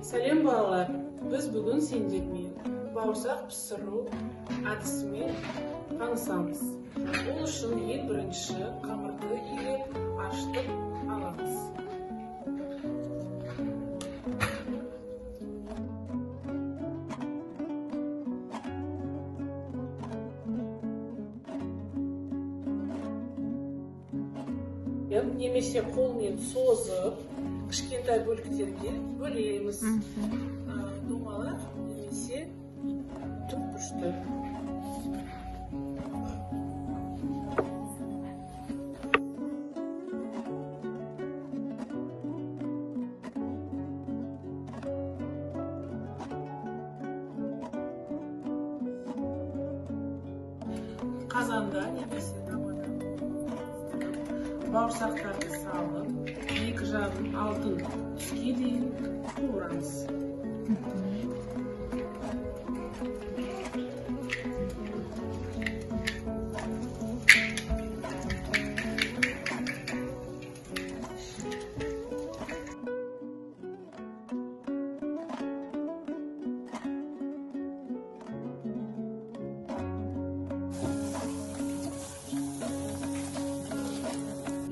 Сәлем балалар, біз бүгін сендермен бауырсақ пісіру әдісімен танысамыз. Ол үшін ең бірінші қамырды үйреп ашытып аламыз. Немесе қолмен созып, кішкентай бөліктерге бөлеміз. Домалақ немесе түпкішті. Қазанда немесе тамада бауырсақтарды салып, екі жағын алтын түске дейін қуырамыз.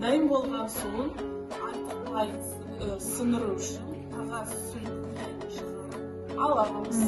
Дайын болған соң артықтай сындыру үшін қағаз сүлгімен шығарып аламыз.